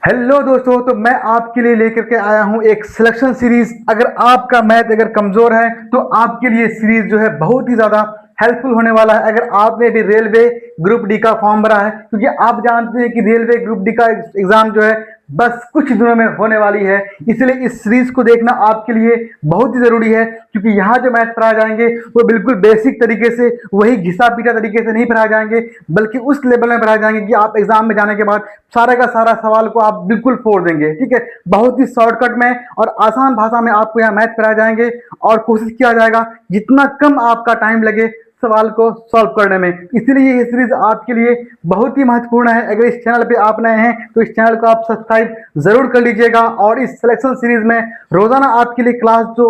Hello दोस्तों, तो मैं आपके लिए लेकर के आया हूं एक सिलेक्शन सीरीज। अगर आपका मैथ अगर कमजोर है तो आपके लिए सीरीज जो है बहुत ही ज्यादा हेल्पफुल होने वाला है। अगर आपने भी रेलवे ग्रुप डी का फॉर्म भरा है, क्योंकि आप जानते हैं कि रेलवे ग्रुप डी का एग्जाम जो है बस कुछ दिनों में होने वाली है, इसलिए इस सीरीज को देखना आपके लिए बहुत ही जरूरी है। क्योंकि यहाँ जो मैथ पढ़ाए जाएंगे वो बिल्कुल बेसिक तरीके से, वही घिसा पीटा तरीके से नहीं पढ़ाए जाएंगे, बल्कि उस लेवल में पढ़ाए जाएंगे कि आप एग्जाम में जाने के बाद सारा का सारा सवाल को आप बिल्कुल फोड़ देंगे। ठीक है, बहुत ही शॉर्टकट में और आसान भाषा में आपको यहाँ मैथ पढ़ाए जाएंगे और कोशिश किया जाएगा जितना कम आपका टाइम लगे सवाल को सॉल्व करने में। इसलिए ये सीरीज आपके लिए बहुत ही महत्वपूर्ण है। अगर इस चैनल पे आप नए हैं तो इस चैनल को आप सब्सक्राइब जरूर कर लीजिएगा और इस सिलेक्शन सीरीज में रोजाना आपके लिए क्लास जो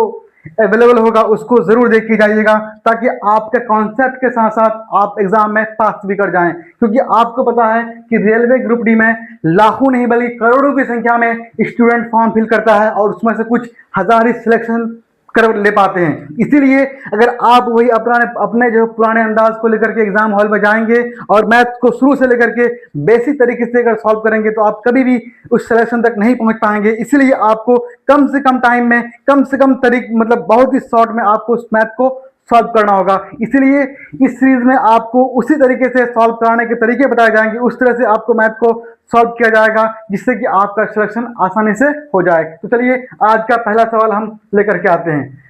अवेलेबल होगा उसको जरूर देख के जाइएगा, ताकि आपके कॉन्सेप्ट के साथ साथ आप एग्जाम में पास भी कर जाएं। क्योंकि आपको पता है कि रेलवे ग्रुप डी में लाखों नहीं बल्कि करोड़ों की संख्या में स्टूडेंट फॉर्म फिल करता है और उसमें से कुछ हजार ही सिलेक्शन कर ले पाते हैं। इसीलिए अगर आप वही अपने जो पुराने अंदाज को लेकर के एग्जाम हॉल में जाएंगे और मैथ को शुरू से लेकर के बेसिक तरीके से अगर सॉल्व करेंगे तो आप कभी भी उस सिलेक्शन तक नहीं पहुंच पाएंगे। इसलिए आपको कम से कम टाइम में कम से कम तरीके मतलब बहुत ही शॉर्ट में आपको उस मैथ को सॉल्व करना होगा। इसलिए इस सीरीज में आपको उसी तरीके से सॉल्व कराने के तरीके बताए जाएंगे, उस तरह से आपको मैथ को सॉल्व किया जाएगा जिससे कि आपका सिलेक्शन आसानी से हो जाए। तो चलिए आज का पहला सवाल हम लेकर के आते हैं।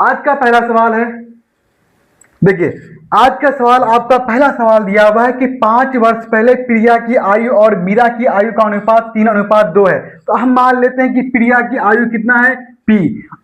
आज का पहला सवाल है, देखिए आज का सवाल आपका पहला सवाल दिया हुआ है कि 5 वर्ष पहले प्रिया की आयु और मीरा की आयु का अनुपात 3:2 है। तो हम मान लेते हैं कि प्रिया की आयु कितना है P,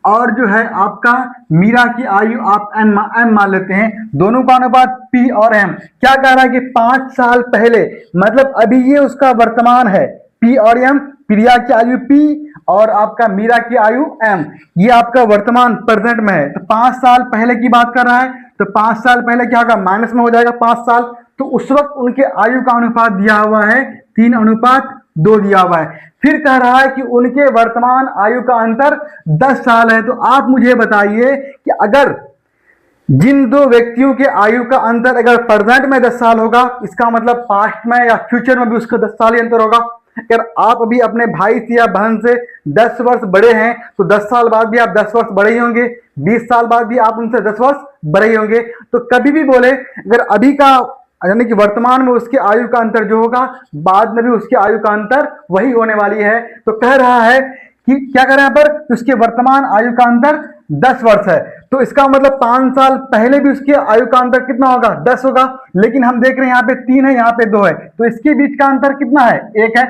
और जो है आपका मीरा की आयु आप M मान लेते हैं। दोनों का अनुपात P और M। क्या कह रहा है कि 5 साल पहले, मतलब अभी ये उसका वर्तमान है P और M, प्रिया की आयु P और आपका मीरा की आयु M, ये आपका वर्तमान प्रेजेंट में है। तो 5 साल पहले की बात कर रहा है, तो 5 साल पहले क्या होगा, माइनस में हो जाएगा 5 साल। तो उस वक्त उनके आयु का अनुपात दिया हुआ है 3:2 दिया हुआ है। फिर कह रहा है कि उनके वर्तमान आयु का अंतर 10 साल है। तो आप मुझे बताइए कि अगर जिन दो व्यक्तियों के आयु का अंतर अगर प्रेजेंट में 10 साल होगा, इसका मतलब पास्ट में या फ्यूचर में भी उसका 10 साल ही अंतर होगा। अगर आप अभी अपने भाई से या बहन से 10 वर्ष बड़े हैं तो 10 साल बाद भी आप 10 वर्ष बड़े ही होंगे, 20 साल बाद भी आप उनसे 10 वर्ष बड़े ही होंगे। तो कभी भी बोले अगर अभी का यानी कि वर्तमान में उसके आयु का अंतर जो होगा, बाद में भी उसके आयु का अंतर वही होने वाली है। तो कह रहा है कि क्या करें यहाँ पर, उसके वर्तमान आयु का अंतर 10 वर्ष है। तो इसका मतलब 5 साल पहले भी उसके आयु का अंतर कितना होगा, 10 होगा। लेकिन हम देख रहे हैं यहाँ पे 3 है, यहाँ पे 2 है, तो इसके बीच का अंतर कितना है, 1 है।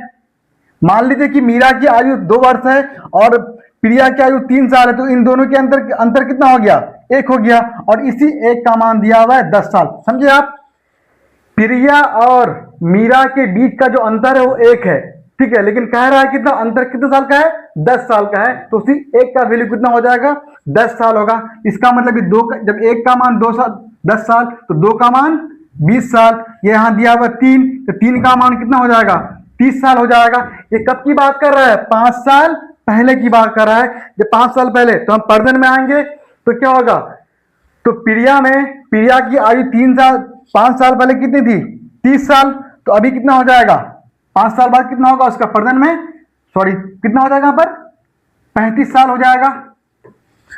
मान लीजिए कि मीरा की आयु 2 वर्ष है और प्रिया की आयु 3 साल है, तो इन दोनों के अंतर कितना हो गया, 1 हो गया। और इसी 1 का मान दिया हुआ है 10 साल। समझे आप, प्रिया और मीरा के बीच का जो अंतर है वो 1 है, ठीक है। लेकिन कह रहा है कितना अंतर, कितने साल का है, 10 साल का है। तो उसी 1 का वैल्यू कितना हो जाएगा, 10 साल होगा। इसका मतलब कि जब 1 का मान 2 साल 10 साल तो 2 का मान 20 साल। ये यहां दिया हुआ 3, तो 3 का मान कितना हो जाएगा, 30 साल हो जाएगा। ये कब की बात कर रहा है, 5 साल पहले की बात कर रहा है। जब 5 साल पहले, तो हम प्रेजेंट में आएंगे तो क्या होगा, तो प्रिया की आयु 5 साल पहले कितनी थी, 30 साल। तो अभी कितना हो जाएगा, 5 साल बाद कितना होगा उसका प्रेजेंट में, सॉरी कितना हो जाएगा यहाँ पर, 35 साल हो जाएगा,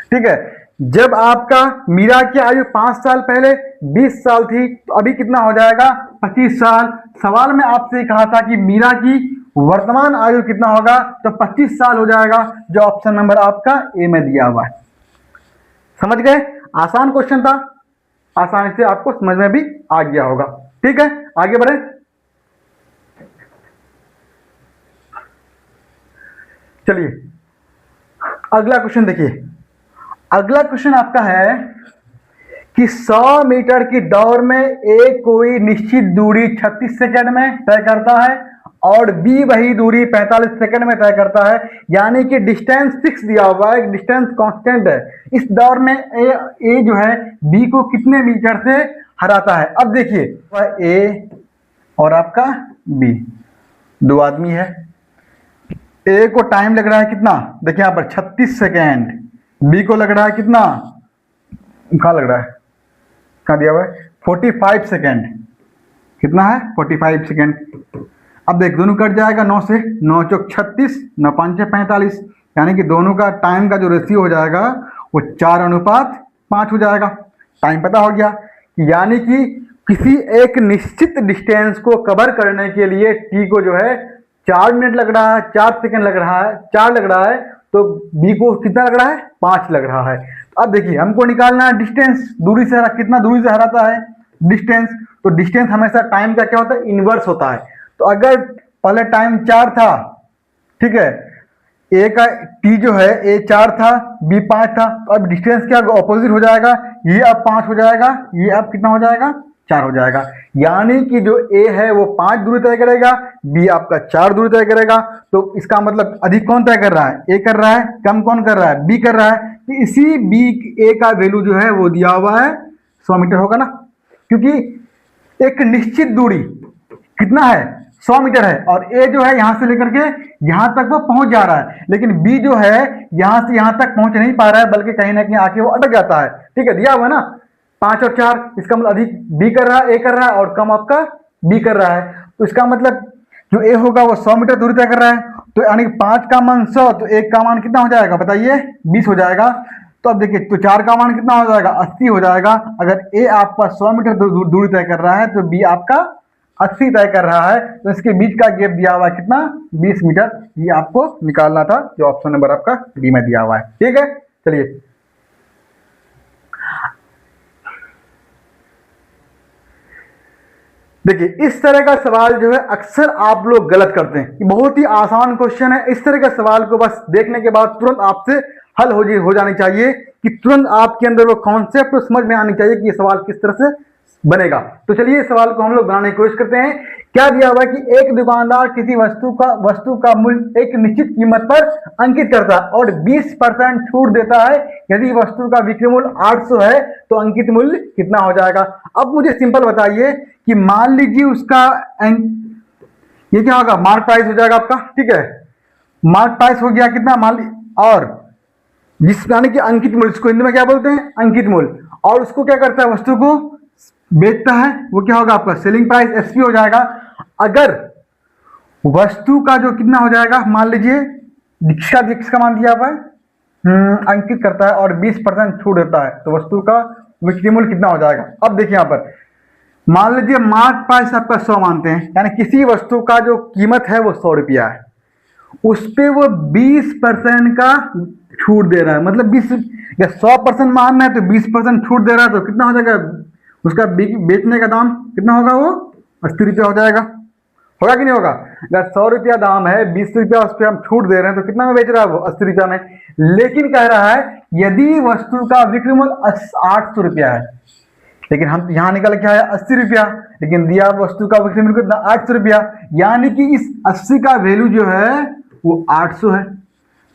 ठीक है। जब आपका मीरा की आयु 5 साल पहले 20 साल थी, तो अभी कितना हो जाएगा, 25 साल। सवाल में आपसे कहा था कि मीरा की वर्तमान आयु कितना होगा, तो 25 साल हो जाएगा, जो ऑप्शन नंबर आपका ए में दिया हुआ है। समझ गए, आसान क्वेश्चन था, आसानी से आपको समझ में भी आ गया होगा। ठीक है, आगे बढ़े। चलिए अगला क्वेश्चन देखिए। अगला क्वेश्चन आपका है कि 100 मीटर की दौड़ में ए कोई निश्चित दूरी 36 सेकंड में तय करता है और बी वही दूरी 45 सेकंड में तय करता है। यानी कि डिस्टेंस फिक्स दिया हुआ है, डिस्टेंस कांस्टेंट है। इस दौड़ में ए जो है बी को कितने मीटर से हराता है। अब देखिए ए और आपका बी, 2 आदमी है। ए को टाइम लग रहा है कितना, देखिए यहां पर 36 सेकेंड, बी को लग रहा है कितना, कहां लग रहा है, कहां दिया हुआ है, 45 सेकेंड। कितना है, 45 सेकेंड। अब देख दोनों कट जाएगा 9 से, 9 चौक 36, 9 5 45, यानी कि दोनों का टाइम का जो रेशियो हो जाएगा वो 4:5 हो जाएगा। टाइम पता हो गया, यानी कि किसी एक निश्चित डिस्टेंस को कवर करने के लिए टी को जो है 4 मिनट लग रहा है, 4 सेकंड लग रहा है, 4 लग रहा है, तो बी को कितना लग रहा है, 5 लग रहा है। तो अब देखिए हमको निकालना है डिस्टेंस, दूरी से कितना दूरी से हराता है डिस्टेंस, तो डिस्टेंस हमेशा टाइम का क्या होता है, इनवर्स होता है। तो अगर पहले टाइम 4 था, ठीक है, ए का टी जो है ए 4 था, बी 5 था, तो अब डिस्टेंस क्या ऑपोजिट हो जाएगा, ये अब 5 हो जाएगा, ये अब कितना हो जाएगा, 4 हो जाएगा। यानी कि जो ए है वो 5 दूरी तय करेगा, बी आपका 4 दूरी तय करेगा। तो इसका मतलब अधिक कौन तय कर रहा है, ए कर रहा है, कम कौन कर रहा है, बी कर रहा है। तो इसी बी ए का वैल्यू जो है वो दिया हुआ है 100 मीटर होगा ना, क्योंकि एक निश्चित दूरी कितना है, 100 मीटर है, और ए जो है यहां से लेकर के यहां तक वो पहुंच जा रहा है, लेकिन बी जो है यहां से यहां तक पहुंच नहीं पा रहा है, बल्कि कहीं ना कहीं आके वो अटक जाता है। ठीक है, दिया हुआ ना 5 और 4, इसका मतलब अधिक बी कर रहा है, ए कर रहा है, और कम आपका बी कर रहा है। तो इसका मतलब जो ए होगा वो 100 मीटर दूरी तय कर रहा है, तो यानी 5 का मान 100, तो 1 का मान कितना हो जाएगा बताइए, 20 हो जाएगा। तो अब देखिए, तो 4 का मान कितना हो जाएगा, 80 हो जाएगा। अगर ए आपका 100 मीटर दूरी तय कर रहा है, तो बी आपका 80 तय कर रहा है, तो इसके बीच का गैप दिया हुआ है कितना, 20 मीटर। ये आपको निकालना था, जो ऑप्शन नंबर आपका बी में दिया हुआ है। ठीक है, चलिए देखिए, इस तरह का सवाल जो है अक्सर आप लोग गलत करते हैं। बहुत ही आसान क्वेश्चन है, इस तरह के सवाल को बस देखने के बाद तुरंत आपसे हल हो जानी चाहिए, कि तुरंत आपके अंदर वो कॉन्सेप्ट समझ में आनी चाहिए कि ये सवाल किस तरह से बनेगा। तो चलिए इस सवाल को हम लोग बनाने की कोशिश करते हैं। क्या दिया हुआ है कि एक दुकानदार किसी वस्तु का मूल्य एक निश्चित कीमत पर अंकित करता है और 20% छूट देता है। यदि वस्तु का बिक्री मूल्य 800 है तो अंकित मूल्य कितना हो जाएगा। अब मुझे सिंपल बताइए कि मान लीजिए उसका ये क्या होगा, मार्क प्राइस हो जाएगा आपका। ठीक है, मार्क प्राइस हो गया कितना, और जिस यानी कि अंकित मूल्य, इसको हिंदी में क्या बोलते हैं, अंकित मूल्य। और उसको क्या करता है, वस्तु को बेचता है, वो क्या होगा आपका सेलिंग प्राइस, एसपी हो जाएगा। अगर वस्तु का जो कितना हो जाएगा, मान लीजिए जिसका मान दिया हुआ है अंकित करता है और 20% छूट देता है, तो वस्तु का बिक्री मूल्य कितना हो जाएगा। अब देखिए यहां पर मान लीजिए मार्क प्राइस आपका 100 मानते हैं, यानी किसी वस्तु का जो कीमत है वो 100 रुपया है, उस पे वो 20% का छूट दे रहा है। मतलब 20 या 100% मानना है तो 20% छूट दे रहा है, तो कितना हो जाएगा उसका बेचने का दाम कितना होगा, वो 80 रुपया हो जाएगा। होगा कि नहीं होगा। अगर 100 रुपया दाम है, 20 रुपया उस पर हम छूट दे रहे हैं, तो कितना में बेच रहा है वो, 80 रुपया में। लेकिन कह रहा है यदि वस्तु का विक्रय मूल्य 800 रुपया है, लेकिन हम यहां निकल के आया 80 रुपया, लेकिन दिया वस्तु का विक्रय मूल्य कितना, 800 रुपया। यानी कि इस 80 का वैल्यू जो है वो 800 है,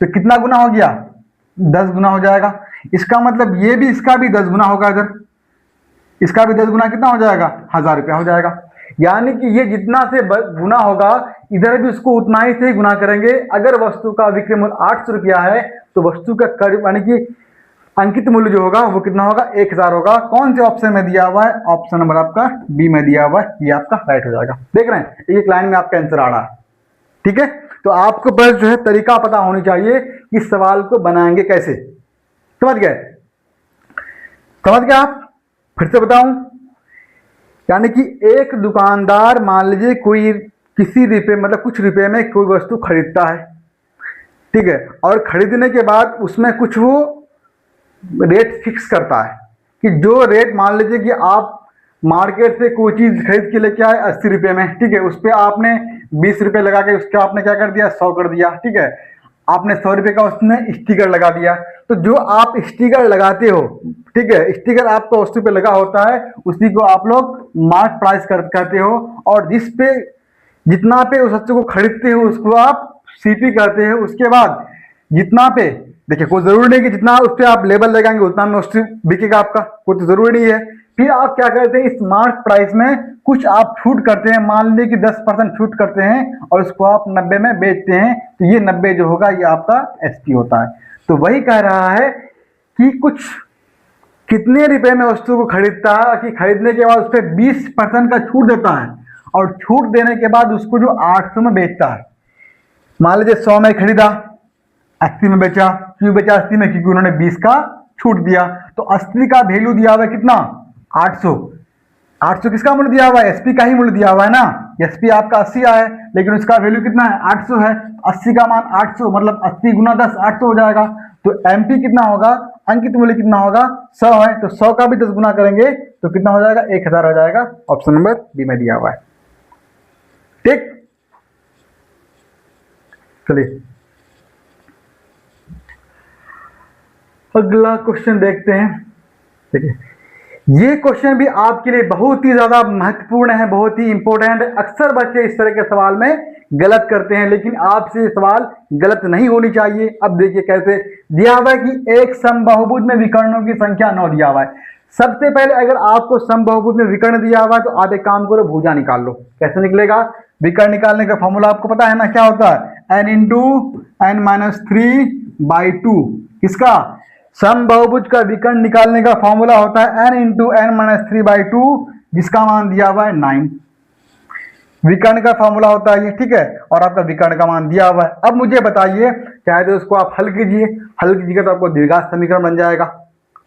तो कितना गुना हो गया, 10 गुना हो जाएगा। इसका मतलब ये भी इसका भी 10 गुना होगा, इधर इसका भी 10 गुना कितना हो जाएगा, 1000 रुपया हो जाएगा। यानी कि ये जितना से गुना होगा, इधर भी उसको उतना ही से गुना करेंगे। अगर वस्तु का विक्रय मूल्य 800 रुपया है, तो वस्तु का यानी कि अंकित मूल्य जो होगा वो कितना होगा, 1000 होगा। कौन से ऑप्शन में दिया हुआ है, ऑप्शन नंबर आपका बी में दिया हुआ है, ये आपका राइट हो जाएगा। देख रहे हैं, एक लाइन में आपका आंसर आ रहा है। ठीक है, तो आपको बस जो है तरीका पता होनी चाहिए कि सवाल को बनाएंगे कैसे। समझ गए, समझ गए आप। फिर से बताऊं, यानी कि एक दुकानदार मान लीजिए कोई किसी रुपये मतलब कुछ रुपए में कोई वस्तु खरीदता है, ठीक है, और खरीदने के बाद उसमें कुछ वो रेट फिक्स करता है कि जो रेट मान लीजिए कि आप मार्केट से कोई चीज खरीद के लेके आए 80 रुपये में, ठीक है, उस पर आपने 20 रुपये लगा के उसका आपने क्या कर दिया, 100 कर दिया। ठीक है, आपने 100 रुपये का उसमें स्टिकर लगा दिया। तो जो आप स्टिकर लगाते हो, ठीक है, स्टिकर आपको वस्तु पे लगा होता है, उसी को आप लोग मार्क प्राइस कहते हो। और जिस पे जितना पे उस वस्तु को खरीदते हो उसको आप सीपी कहते हो। उसके बाद जितना पे, देखिए कोई जरूरी नहीं कि जितना उस पर आप लेबल लगाएंगे उतना में वस्तु बिकेगा आपका, कोई तो जरूरी नहीं है। फिर आप क्या करते हैं, इस मार्क प्राइस में कुछ आप छूट करते हैं, मान लीजिए कि 10% छूट करते हैं और उसको आप 90 में बेचते हैं, तो ये 90 जो होगा ये आपका एसपी होता है। तो वही कह रहा है कि कुछ कितने रुपए में वस्तु को खरीदता है कि खरीदने के बाद उस पर 20% का छूट देता है, और छूट देने के बाद उसको जो 800 में बेचता है, मान लीजिए 100 में खरीदा, 80 में बेचा, क्यों बेचा 80 में? क्योंकि उन्होंने 20 का छूट दिया। तो 80 का वैल्यू दिया हुआ है कितना? 800। 800 किसका मूल्य दिया हुआ है? एसपी का ही मूल्य दिया हुआ है ना। एसपी आपका 80 आया है, लेकिन उसका वैल्यू कितना है? 800 है। 80 का मान 800, मतलब 80 गुना 10 800 हो जाएगा। तो एमपी कितना होगा? अंकित मूल्य कितना होगा? 100 है, तो 100 का भी 10 गुना करेंगे तो कितना हो जाएगा? 1000 हो जाएगा। ऑप्शन नंबर बी में दिया हुआ है। ठीक, चलिए अगला क्वेश्चन देखते हैं। देखिए, ये क्वेश्चन भी आपके लिए बहुत ही ज्यादा महत्वपूर्ण है, बहुत ही इंपॉर्टेंट है। अक्सर बच्चे इस तरह के सवाल में गलत करते हैं, लेकिन आपसे ये सवाल गलत नहीं होनी चाहिए। अब देखिए कैसे दिया हुआ है कि एक समबाहुभुज में विकर्णों की संख्या 9 दिया हुआ है। सबसे पहले अगर आपको समबाहुभुज में विकर्ण दिया हुआ है तो आप एक काम करो, भुजा निकाल लो। कैसे निकलेगा? विकर्ण निकालने का फॉर्मूला आपको पता है ना, क्या होता है? n into n minus 3/2। किसका? समबाहुभुज का विकर्ण निकालने का फॉर्मूला होता है n इंटू n माइनस 3/2, जिसका मान दिया हुआ है 9। विकर्ण का फॉर्मूला होता है ये, ठीक है। और आपका विकर्ण का मान दिया हुआ है। अब मुझे बताइए, चाहे तो उसको आप हल कीजिए, हल कीजिएगा तो आपको द्विघात समीकरण बन जाएगा,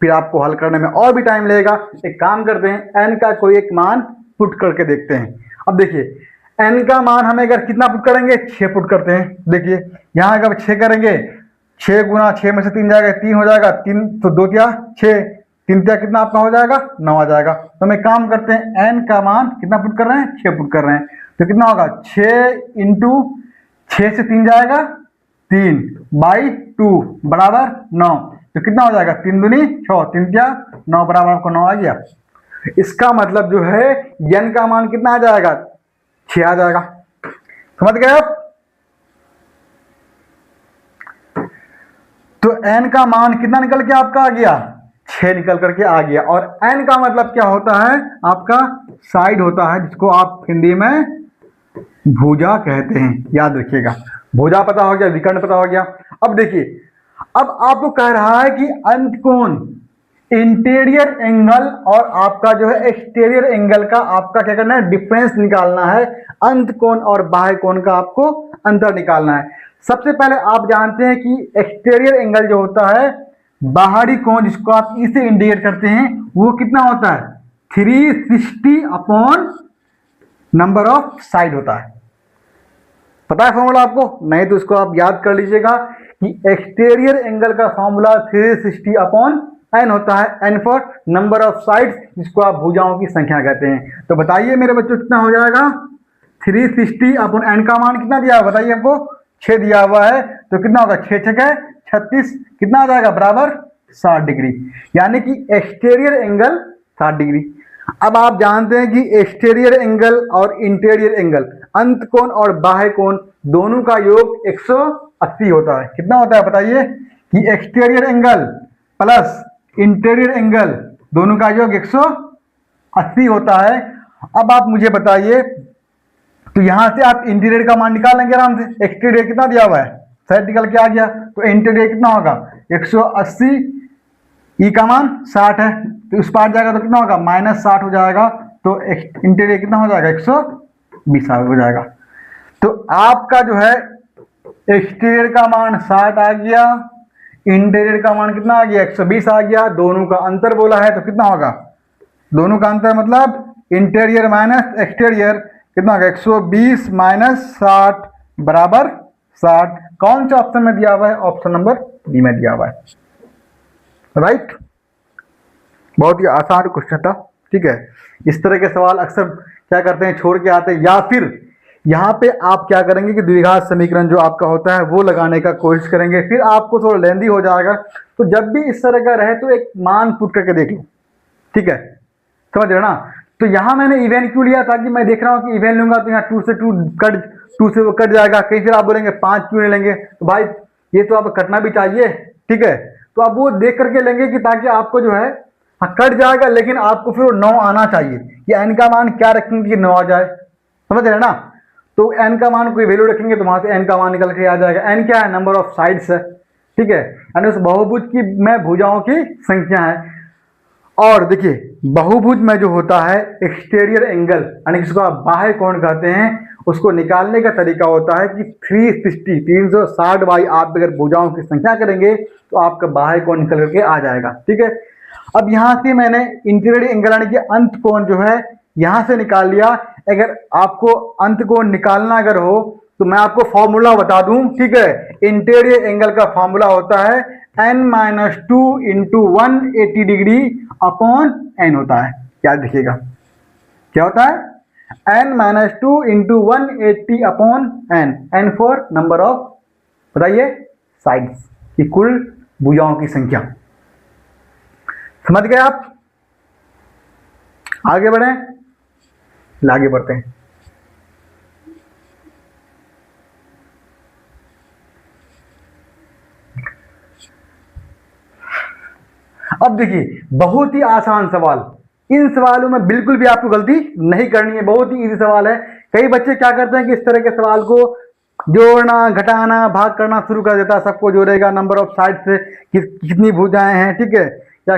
फिर आपको हल करने में और भी टाइम लगेगा। एक काम करते हैं, n का कोई एक मान पुट करके देखते हैं। अब देखिए n का मान हमें अगर कितना पुट करेंगे? 6 पुट करते हैं। देखिए यहाँ अगर 6 करेंगे, 6 गुना 6 में से 3 जाएगा, 3 हो जाएगा, 3 तो 2 क्या 6, 3 क्या कितना आपका हो जाएगा? 9 आ जाएगा। तो हम एक काम करते हैं, n का मान कितना पुट कर रहे हैं? 6 पुट कर रहे हैं। तो कितना होगा? 6 इंटू 6 से 3 जाएगा 3/2 बराबर 9। तो कितना हो जाएगा? 3 दूनी 6, 3 क्या 9 बराबर आपको 9 आ गया। इसका मतलब जो है n का मान कितना आ जाएगा? 6 आ जाएगा। समझ गए आप? तो n का मान कितना निकल के आपका आ गया? 6 निकल करके आ गया। और n का मतलब क्या होता है? आपका साइड होता है, जिसको आप हिंदी में भुजा कहते हैं। याद रखिएगा, भुजा पता हो गया, विकर्ण पता हो गया। अब देखिए, अब आपको कह रहा है कि अंतकोण, इंटीरियर एंगल और आपका जो है एक्सटीरियर एंगल का आपका क्या करना है? डिफरेंस निकालना है। अंतकोण और बाह्य कोण का आपको अंतर निकालना है। सबसे पहले आप जानते हैं कि एक्सटीरियर एंगल जो होता है, बाहरी कोण जिसको आप ई से इंडिकेट करते हैं, वो कितना होता है? 360 अपॉन नंबर ऑफ साइड होता है। पता है फॉर्मूला आपको? नहीं तो इसको आप याद कर लीजिएगा कि एक्सटीरियर एंगल का फॉर्मूला 360 अपॉन n होता है। n for number of sides, जिसको आप भुजाओं की संख्या कहते हैं। तो बताइए मेरे बच्चों कितना हो जाएगा? 360 अपॉन n का मान कितना दिया है बताइए हमको? 6 दिया हुआ है। तो कितना होगा? 6 6 36, कितना आ जाएगा? बराबर 60 डिग्री। यानी कि एक्सटीरियर एंगल 60 डिग्री। अब आप जानते हैं कि एक्सटीरियर एंगल और इंटीरियर एंगल, अंतकोण और बाह्य कोण दोनों का योग 180 होता है। कितना होता है बताइए? कि exterior angle plus interior angle दोनों का योग 180 होता है। अब आप मुझे बताइए, तो यहां से आप इंटीरियर का मान निकाल लेंगे आराम से। एक्सटीरियर कितना दिया हुआ है? 60 निकल के आ गया। तो इंटीरियर कितना होगा? 180, ई का मान 60 है, तो उस पार जाएगा तो कितना होगा? -60 हो जाएगा। तो इंटीरियर कितना हो जाएगा? 120 हो जाएगा। तो आपका जो है एक्सटीरियर का मान 60 आ गया, इंटीरियर का मान कितना आ गया? 120 आ गया। दोनों का अंतर बोला है तो कितना होगा? दोनों का अंतर मतलब इंटीरियर माइनस एक्सटीरियर, कितना होगा? 120 माइनस 60 बराबर 60। कौन सा ऑप्शन में दिया हुआ है? ऑप्शन नंबर बी में दिया हुआ है। राइट, बहुत ही आसान क्वेश्चन था। ठीक है, इस तरह के सवाल अक्सर क्या करते हैं? छोड़ के आते हैं, या फिर यहाँ पे आप क्या करेंगे कि द्विघात समीकरण जो आपका होता है वो लगाने का कोशिश करेंगे, फिर आपको थोड़ा लेंदी हो जाएगा। तो जब भी इस तरह का रहे तो एक मान पुट करके देख लो। ठीक है, समझ रहे ना? तो यहाँ मैंने इवन क्यों लिया? ताकि मैं देख रहा हूँ कि इवन लूंगा तो यहाँ 2 से 2 से वो कट जाएगा। कहीं फिर आप बोलेंगे 5 क्यों नहीं लेंगे? तो भाई ये तो आप कटना भी चाहिए। ठीक है, तो आप वो देख करके लेंगे कि ताकि आपको जो है, हाँ कट जाएगा लेकिन आपको फिर 9 आना चाहिए। कि n का मान क्या रखेंगे कि 9 आ जाए? समझ रहे ना? तो n का मान कोई वैल्यू रखेंगे तो वहां से n का मान निकल के आ जाएगा। n क्या है? नंबर ऑफ साइड्स है। ठीक है, यानी उस बहुभुज की में भुजाओं की संख्या है। और देखिए बहुभुज में जो होता है एक्सटीरियर एंगल यानी जिसको आप बाह्य कोण कहते हैं, उसको निकालने का तरीका होता है कि 360 बाई आप अगर भुजाओं की संख्या करेंगे तो आपका बाह्य कोण निकल करके आ जाएगा। ठीक है, अब यहाँ से मैंने इंटीरियर एंगल यानी कि अंत कोण जो है यहाँ से निकाल लिया। अगर आपको अंत कोण निकालना अगर हो तो मैं आपको फॉर्मूला बता दूं। ठीक है, इंटीरियर एंगल का फॉर्मूला होता है n-2 into 180 degree upon n होता है। क्या देखिएगा क्या होता है, n-2 into 180 upon n for number of, बताइए, साइड्स की कुल भुजाओं की संख्या। समझ गए आप? आगे बढ़े, आगे बढ़ते हैं। अब देखिए बहुत ही आसान सवाल, इन सवालों में बिल्कुल भी आपको गलती नहीं करनी है, बहुत ही इजी सवाल है। कई बच्चे क्या करते हैं कि इस तरह के सवाल को जोड़ना, घटाना, भाग करना शुरू कर देता है। सबको जोड़ेगा, नंबर ऑफ साइड से कितनी भुजाएं हैं, ठीक है, या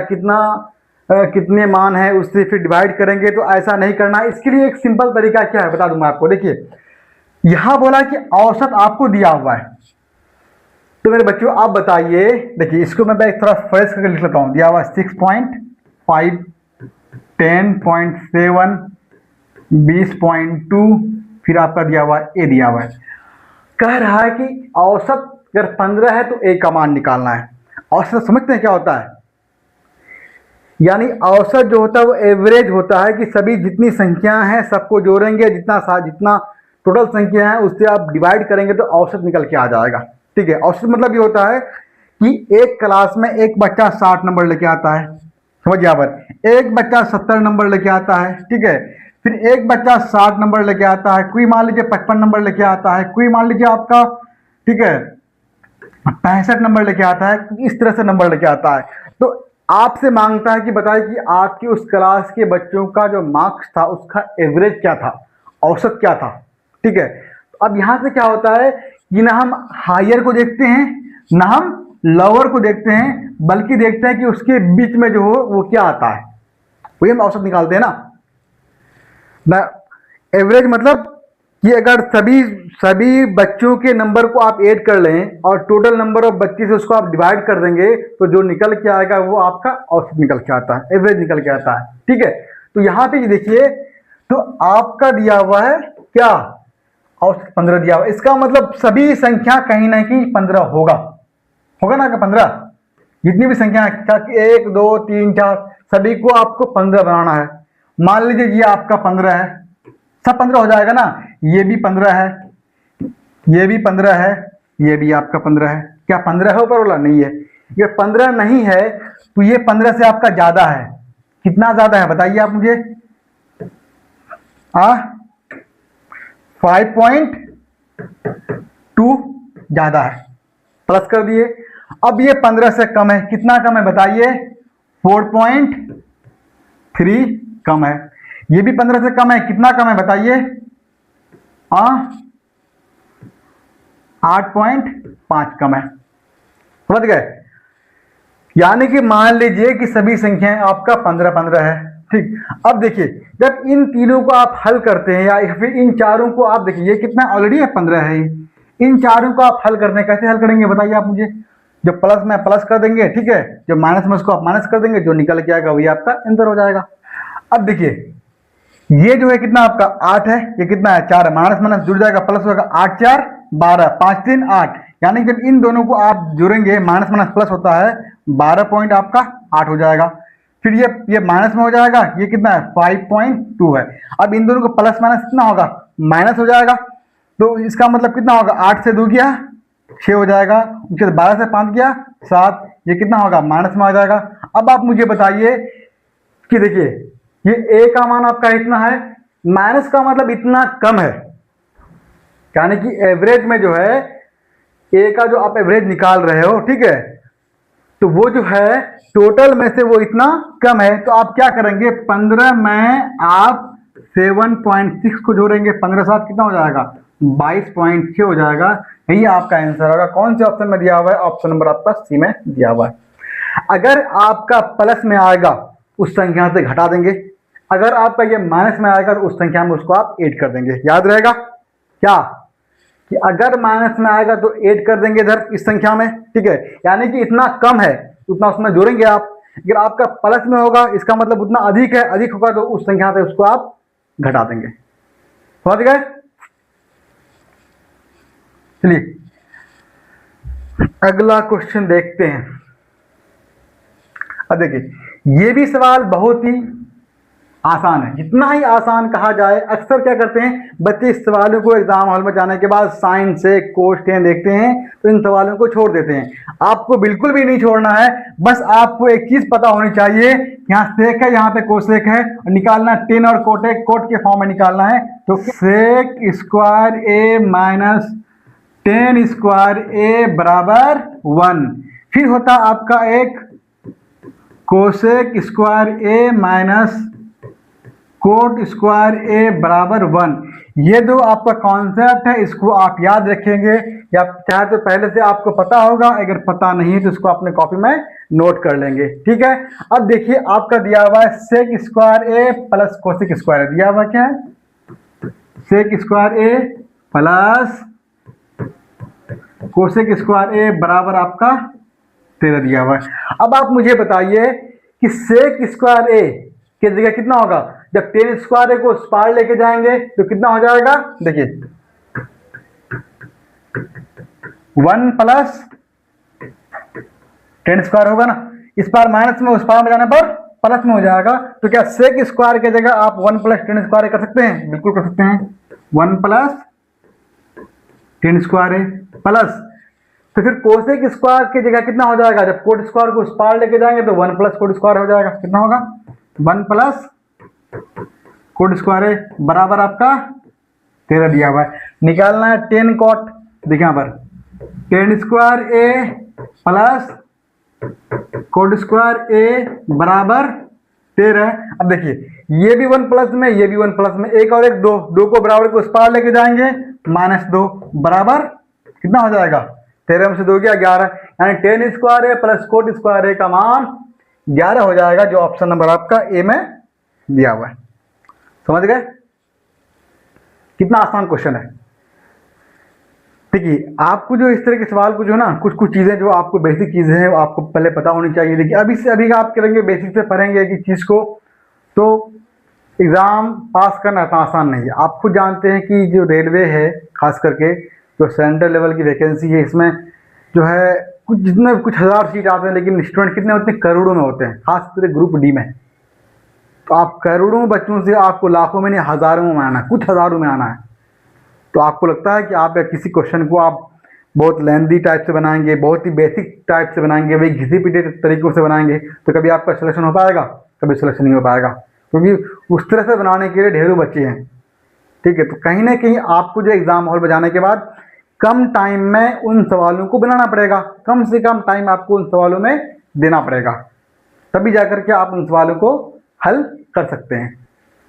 कितने मान है उससे फिर डिवाइड करेंगे। तो ऐसा नहीं करना। इसके लिए एक सिंपल तरीका क्या है बता दूंगा आपको। देखिए यहां बोला कि औसत आपको दिया हुआ है, तो मेरे बच्चों आप बताइए। देखिए इसको मैं एक थोड़ा फ्रेश करके लिख लेता हूं। दिया हुआ 6.5, 10.7, 20.2, फिर आपका दिया हुआ ए दिया हुआ है। कह रहा है कि औसत अगर 15 है तो ए का मान निकालना है। औसत समझते हैं क्या होता है? यानी औसत जो होता है वो एवरेज होता है कि सभी जितनी संख्या हैं सबको जोड़ेंगे, जितना टोटल संख्या है उससे आप डिवाइड करेंगे तो औसत निकल के आ जाएगा। ठीक है, औसत मतलब ये होता है कि एक क्लास में एक बच्चा 60 नंबर लेके आता है, समझिए आप, एक बच्चा 70 नंबर लेके आता है, ठीक है, फिर एक बच्चा 60 नंबर लेके आता है, कोई मान लीजिए 55 नंबर लेके आता है, कोई मान लीजिए आपका, ठीक है, 65 नंबर लेके आता है, इस तरह से नंबर लेके आता है। तो आपसे मांगता है कि बताइए कि आपकी उस क्लास के बच्चों का जो मार्क्स था उसका एवरेज क्या था, औसत क्या था। ठीक है, अब यहां से क्या होता है कि ना हम हायर को देखते हैं ना हम लोअर को देखते हैं, बल्कि देखते हैं कि उसके बीच में जो हो वो क्या आता है, वही हम औसत निकालते हैं ना। एवरेज मतलब कि अगर सभी बच्चों के नंबर को आप ऐड कर लें और टोटल नंबर ऑफ बच्चे से उसको आप डिवाइड कर देंगे तो जो निकल के आएगा वो आपका औसत निकल के आता है, एवरेज निकल के आता है। ठीक है, तो यहां पे देखिए तो आपका दिया हुआ है क्या, औसत 15 दिया हुआ। इसका मतलब सभी संख्या कहीं ना कहीं 15 होगा ना, 15 जितनी भी संख्या 1 2 3 4 सभी को आपको 15 बनाना है। मान लीजिए ये आपका 15 है, सब 15 हो जाएगा ना। ये भी 15 है, ये भी 15 है, ये भी आपका 15 है। क्या 15 है ऊपर वाला? नहीं है। ये 15 नहीं है तो ये 15 से आपका ज्यादा है। कितना ज्यादा है बताइए आप मुझे? 5.2 ज्यादा है, प्लस कर दिए। अब ये 15 से कम है, कितना कम है बताइए? 4.3 कम है। ये भी 15 से कम है, कितना कम है बताइए? 8.5 कम है। समझ गए? यानी कि मान लीजिए कि सभी संख्याएं आपका 15 है। ठीक, अब देखिए जब इन तीनों को आप हल करते हैं या फिर इन चारों को आप देखिए, ये कितना ऑलरेडी है 15 है। इन चारों को आप हल करते हैं, कैसे हल करेंगे बताइए आप मुझे? जो प्लस में प्लस कर देंगे, ठीक है, जो माइनस में उसको आप माइनस कर देंगे, जो निकल के आएगा वही आपका आंसर हो जाएगा। अब देखिए ये जो है कितना आपका 8 है, ये कितना है 4 है, माइनस माइनस जुड़ जाएगा, प्लस होगा 8 4 12, 5 3 8। यानी जब इन दोनों को आप जोड़ेंगे, माइनस माइनस प्लस होता है, 12 पॉइंट आपका 8 हो जाएगा। फिर ये माइनस में हो जाएगा, ये कितना है 5.2 है। अब इन दोनों को प्लस माइनस कितना होगा? माइनस हो जाएगा। तो इसका मतलब कितना होगा? 8 से 2 गया 6 हो जाएगा, उसके बाद 12 से 5 गया 7, ये कितना होगा? माइनस में आ जाएगा। अब आप मुझे बताइए कि देखिए ये ए का मान आपका इतना है, माइनस का मतलब इतना कम है, यानी कि एवरेज में जो है ए का जो आप एवरेज निकाल रहे हो, ठीक है, तो वो जो है टोटल में से वो इतना कम है। तो आप क्या करेंगे? 15 में आप 7.6 को जोड़ेंगे, 15 7 कितना हो जाएगा? 22.6 हो जाएगा। यही आपका आंसर होगा। कौन से ऑप्शन में दिया हुआ है? ऑप्शन नंबर आपका सी में दिया हुआ है। अगर आपका प्लस में आएगा उस संख्या से घटा देंगे। अगर आपका ये माइनस में आएगा तो उस संख्या में उसको आप ऐड कर देंगे। याद रहेगा क्या कि अगर माइनस में आएगा तो ऐड कर देंगे इधर इस संख्या में, ठीक है। यानी कि इतना कम है उतना उसमें जोड़ेंगे आप। अगर आपका प्लस में होगा इसका मतलब उतना अधिक है, अधिक होगा तो उस संख्या से उसको आप घटा देंगे। समझ गए? चलिए अगला क्वेश्चन देखते हैं। अब देखिए ये भी सवाल बहुत ही आसान है, जितना ही आसान कहा जाए। अक्सर क्या करते हैं बच्चे इस सवालों को एग्जाम हॉल में जाने के बाद साइन से कोस टेन देखते हैं तो इन सवालों को छोड़ देते हैं। आपको बिल्कुल भी नहीं छोड़ना है, बस आपको एक चीज पता होनी चाहिए, यहाँ सेक है, यहाँ पे कोसेक है, और निकालना टेन और कोटेक कोट के फॉर्म में निकालना है। तो सेक स्क्वायर ए माइनस टेन स्क्वायर ए बराबर 1। फिर होता आपका एक कोसेक स्क्वायर ए माइनस कोट स्क्वायर ए बराबर 1। ये दो आपका कॉन्सेप्ट है, इसको आप याद रखेंगे या चाहे तो पहले से आपको पता होगा, अगर पता नहीं है तो इसको अपने कॉपी में नोट कर लेंगे, ठीक है। अब देखिए आपका दिया हुआ है सेक स्क्वायर ए प्लस कोसेक स्क्वायर दिया हुआ क्या है, सेक स्क्वायर ए प्लस कोसेक स्क्वायर ए बराबर आपका 13 दिया हुआ है। अब आप मुझे बताइए कि सेक स्क्वायर ए की जगह कितना होगा, जब टेन स्क्वायर ए को उस पार लेके जाएंगे तो कितना हो जाएगा, देखिए 1 प्लस टेन स्क्वायर होगा ना, इस पार माइनस में उस पार में जाने पर प्लस में हो जाएगा। तो क्या सेक स्क्वायर की जगह आप 1 प्लस टेन स्क्वायर कर सकते हैं? बिल्कुल कर सकते हैं। 1 प्लस टेन स्क्वायर ए प्लस, तो फिर कोसेक स्क्वायर की जगह कितना हो जाएगा, जब कोट स्क्वायर को उस पार लेके जाएंगे तो 1 प्लस कोट स्क्वायर हो जाएगा। कितना होगा 1 प्लस कोट स्क्वायर ए बराबर आपका 13 दिया हुआ है। निकालना है टेन कॉट, देखिए यहाँ पर टेन स्क्वायर ए प्लस कोट स्क्वायर ए बराबर 13। अब देखिए ये भी 1 प्लस में, ये भी 1 प्लस में, एक और एक दो, दो को बराबर को उस पार लेके जाएंगे -2 बराबर कितना हो जाएगा, 13 में से 2 गया 11, यानी टेन स्क्वायर ए प्लस कोट स्क्वायर ए का मान 11 हो जाएगा, जो ऑप्शन नंबर आपका ए में दिया हुआ है। समझ गए? कितना आसान क्वेश्चन है। देखिए आपको जो इस तरह के सवाल को जो है ना, कुछ कुछ चीजें जो आपको बेसिक चीजें हैं वो आपको पहले पता होनी चाहिए। देखिए अभी से अभी आप करेंगे बेसिक से पढ़ेंगे एक चीज को तो एग्जाम पास करना इतना आसान नहीं है। आप खुद जानते हैं कि जो रेलवे है खास करके जो सेंट्रल लेवल की वैकेंसी है, इसमें जो है कुछ जितने कुछ हज़ार सीट आते हैं लेकिन स्टूडेंट कितने होते हैं, करोड़ों में होते हैं, खास करके ग्रुप डी में। तो आप करोड़ों बच्चों से आपको लाखों में नहीं हज़ारों में आना है, कुछ हज़ारों में आना है। तो आपको लगता है कि आप किसी क्वेश्चन को आप बहुत लेंदी टाइप से बनाएंगे, बहुत ही बेसिक टाइप से बनाएंगे, वही घिसी पिटे तरीकों से बनाएंगे तो कभी आपका सिलेक्शन हो पाएगा, कभी सिलेक्शन नहीं हो पाएगा, क्योंकि उस तरह से बनाने के लिए ढेरों बच्चे हैं, ठीक है। तो कहीं ना कहीं आपको जो एग्जाम हॉल में जाने के बाद कम टाइम में उन सवालों को बनाना पड़ेगा, कम से कम टाइम आपको उन सवालों में देना पड़ेगा, तभी जाकर के आप उन सवालों को हल कर सकते हैं,